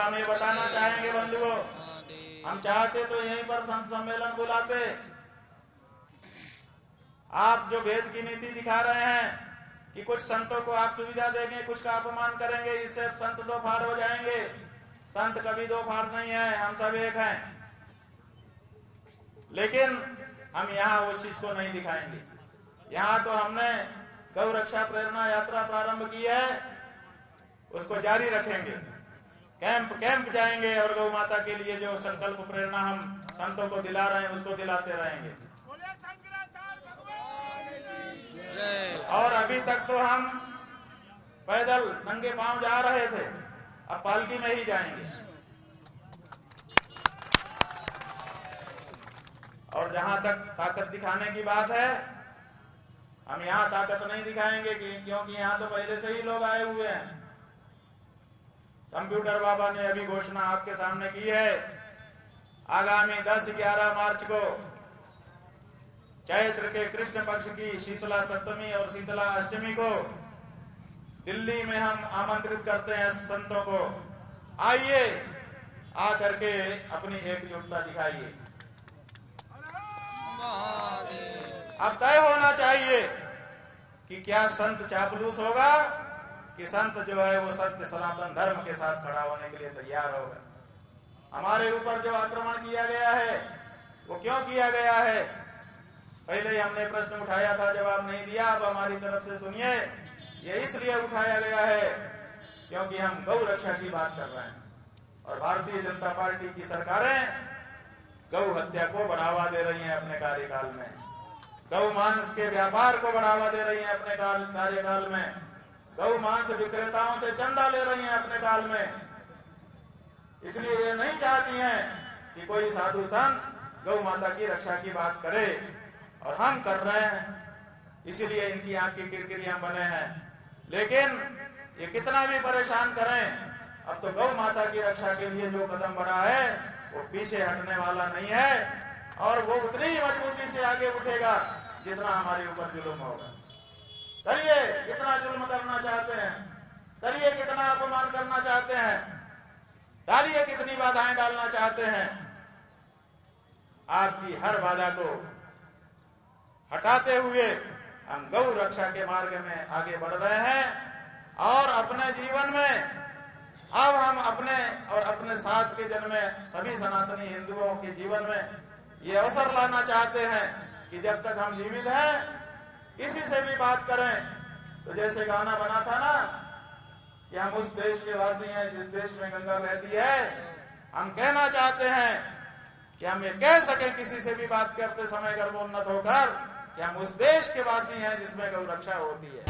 हम ये बताना चाहेंगे बंधुओं, हम चाहते तो यहीं पर संत सम्मेलन बुलाते। आप जो भेद की नीति दिखा रहे हैं कि कुछ संतों को आप सुविधा देंगे, कुछ का अपमान करेंगे, इससे संत दो फाड़ हो जाएंगे। संत कभी दो फाड़ नहीं है, हम सब एक हैं। लेकिन हम यहाँ वो चीज को नहीं दिखाएंगे। यहाँ तो हमने गौ रक्षा प्रेरणा यात्रा प्रारंभ की है, उसको जारी रखेंगे। कैंप जाएंगे और गौ माता के लिए जो संकल्प प्रेरणा हम संतों को दिला रहे हैं उसको दिलाते रहेंगे। और अभी तक तो हम पैदल नंगे पांव जा रहे थे, अब पालकी में ही जाएंगे। और जहां तक ताकत दिखाने की बात है, हम यहाँ ताकत नहीं दिखाएंगे क्योंकि यहाँ तो पहले से ही लोग आए हुए हैं। कंप्यूटर बाबा ने अभी घोषणा आपके सामने की है, आगामी 10-11 मार्च को चैत्र के कृष्ण पक्ष की शीतला सप्तमी और शीतला अष्टमी को दिल्ली में हम आमंत्रित करते हैं संतों को। आइए, आकर के अपनी एकजुटता दिखाइए। अब तय होना चाहिए कि क्या संत चापलूस होगा कि संत जो है वो सत्य सनातन धर्म के साथ खड़ा होने के लिए तैयार होगा। हमारे ऊपर जो आक्रमण किया गया है वो क्यों किया गया है, पहले ही हमने प्रश्न उठाया था, जवाब नहीं दिया। अब हमारी तरफ से सुनिए, ये इसलिए उठाया गया है क्योंकि हम गौ रक्षा की बात कर रहे हैं और भारतीय जनता पार्टी की सरकारें गौ हत्या को बढ़ावा दे रही हैं अपने कार्यकाल में, गौ मांस के व्यापार को बढ़ावा दे रही हैं अपने कार्यकाल में, गौ मांस विक्रेताओं से चंदा ले रही हैं अपने काल में। इसलिए ये नहीं चाहती हैं कि कोई साधु संत गौ माता की रक्षा की बात करे, और हम कर रहे हैं, इसीलिए इनकी आंख की किरकिरियां बने हैं। लेकिन ये कितना भी परेशान करें, अब तो गौ माता की रक्षा के लिए जो कदम बढ़ा है वो पीछे हटने वाला नहीं है, और वो उतनी ही मजबूती से आगे उठेगा जितना हमारे ऊपर जुल्म होगा। करिए, कितना जुल्म करना चाहते हैं, करिए, कितना अपमान करना चाहते हैं, डालिए, कितनी बाधाएं डालना चाहते हैं। आपकी हर बाधा को हटाते हुए हम गौ रक्षा के मार्ग में आगे बढ़ रहे हैं, और अपने जीवन में अब हम अपने और अपने साथ के जन्म में सभी सनातनी हिंदुओं के जीवन में ये अवसर लाना चाहते हैं कि जब तक हम जीवित हैं किसी से भी बात करें तो जैसे गाना बना था ना कि हम उस देश के वासी हैं जिस देश में गंगा बहती है। हम कहना चाहते हैं कि हम ये कह सकें किसी से भी बात करते समय गर्भोन्नत होकर कि हम उस देश के वासी हैं जिसमें गौ रक्षा होती है।